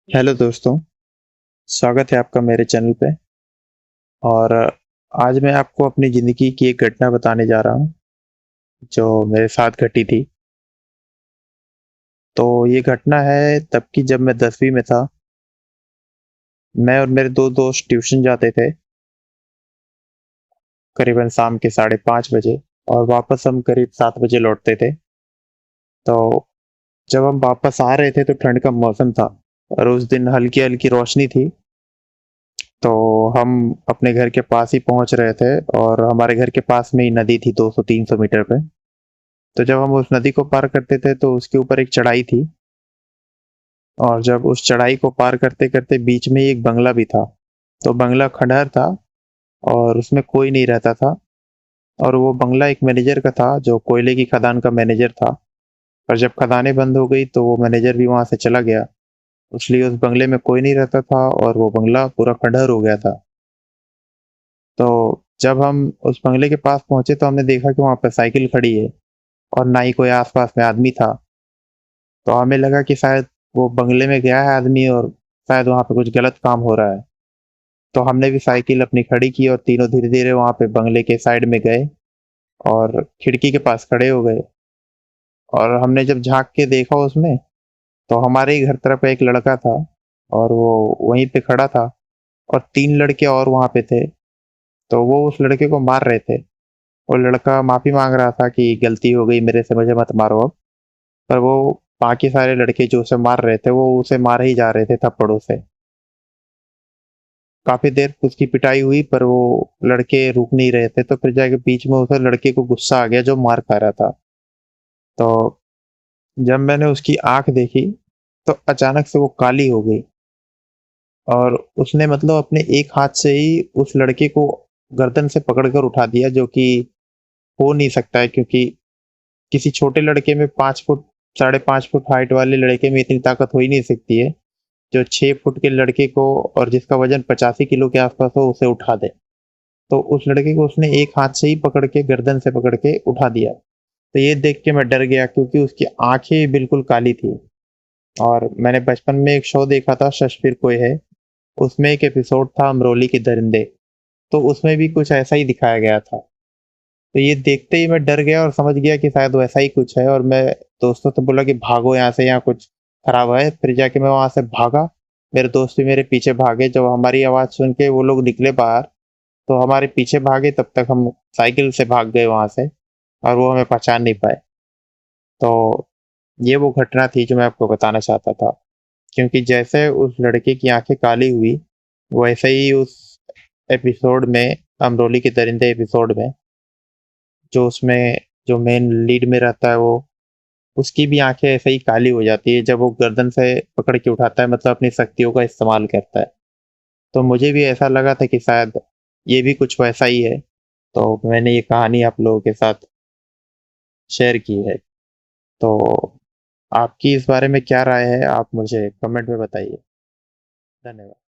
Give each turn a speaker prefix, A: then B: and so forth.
A: Hello दोस्तों, स्वागत है आपका मेरे चैनल पे। और आज मैं आपको अपनी ज़िंदगी की एक घटना बताने जा रहा हूँ, जो मेरे साथ घटी थी। तो ये घटना है तब की जब मैं 10वीं में था। मैं और मेरे 2 दोस्त ट्यूशन जाते थे, करीबन शाम के 5:30 बजे, और वापस हम करीब 7 बजे लौटते थे। तो जब हम वापस आ रहे थे तो ठंड का मौसम था और उस दिन हल्की-हल्की रोशनी थी। तो हम अपने घर के पास ही पहुँच रहे थे और हमारे घर के पास में ही नदी थी 200-300 मीटर पे। तो जब हम उस नदी को पार करते थे तो उसके ऊपर एक चढ़ाई थी, और जब उस चढ़ाई को पार करते-करते बीच में ही एक बंगला भी था। तो बंगला खंडहर था और उसमें कोई नहीं रहता था, और वो बंगला एक मैनेजर का था जो कोयले की खदान का मैनेजर था। पर जब खदानें बंद हो गई तो वो मैनेजर भी वहाँ से चला गया, इसलिए उस बंगले में कोई नहीं रहता था और वो बंगला पूरा खंडहर हो गया था। तो जब हम उस बंगले के पास पहुँचे तो हमने देखा कि वहाँ पे साइकिल खड़ी है और ना ही कोई आस-पास में आदमी था। तो हमें लगा कि शायद वो बंगले में गया है आदमी और शायद वहाँ पे कुछ गलत काम हो रहा है। तो हमने भी साइकिल अपनी खड़ी की और तीनों धीरे-धीरे वहाँ पे बंगले के साइड में गए और खिड़की के पास खड़े हो गए। और हमने जब झाँक के देखा उसमें, तो हमारे ही घर तरफ एक लड़का था और वो वहीं पे खड़ा था, और 3 लड़के और वहाँ पे थे। तो वो उस लड़के को मार रहे थे। वो लड़का माफ़ी माँग रहा था कि गलती हो गई मेरे से, मुझे मत मारो अब। पर वो बाकी सारे लड़के जो उसे मार रहे थे, वो उसे मारे ही जा रहे थे थप्पड़ों से। काफ़ी देर उसकी पिटाई हुई पर वो लड़के रुक नहीं रहे थे, तो फिर जाके बीच में उस लड़के को गुस्सा आ गया जो मार खा रहा था। तो जब मैंने उसकी आँख देखी, तो अचानक से वो काली हो गई, और उसने मतलब अपने एक हाथ से ही उस लड़के को गर्दन से पकड़कर उठा दिया, जो कि हो नहीं सकता है, क्योंकि किसी छोटे लड़के में 5 फुट, 5.5 फुट हाइट वाले लड़के में इतनी ताकत हो ही नहीं सकती है, जो 6 फुट के लड़के को और जिसका वज़न 85 किलो के आस-पास हो उसे उठा दे। तो उस लड़के को उसने एक हाथ से ही पकड़ के गर्दन से पकड़ के उठा दिया। तो ये देख के मैं डर गया, क्योंकि उसकी आँखें बिल्कुल काली थी। और मैंने बचपन में एक शो देखा था, शश फिर कोई है, उसमें एक एपिसोड था अमरोली के दरिंदे, तो उसमें भी कुछ ऐसा ही दिखाया गया था। तो ये देखते ही मैं डर गया और समझ गया कि शायद वैसा ही कुछ है, और मैं दोस्तों से बोला कि भागो यहाँ से, यहाँ कुछ खराब है। फिर जाके मैं वहाँ से भागा, मेरे दोस्त भी मेरे पीछे भागे। जब हमारी आवाज़ सुन के वो लोग निकले बाहर, तो हमारे पीछे भागे, तब तक हम साइकिल से भाग गए वहाँ से और वो हमें पहचान नहीं पाए। तो ये वो घटना थी जो मैं आपको बताना चाहता था, क्योंकि जैसे उस लड़के की आँखें काली हुई, वैसे ही उस एपिसोड में, अमरोली के दरिंदे एपिसोड में, जो उसमें जो मेन लीड में रहता है, वो उसकी भी आँखें ऐसे ही काली हो जाती है जब वो गर्दन से पकड़ के उठाता है, मतलब अपनी शक्तियों का इस्तेमाल करता है। तो मुझे भी ऐसा लगा था कि शायद ये भी कुछ वैसा ही है, तो मैंने ये कहानी आप लोगों के साथ शेयर की है। तो आपकी इस बारे में क्या राय है? आप मुझे कमेंट में बताइए। धन्यवाद।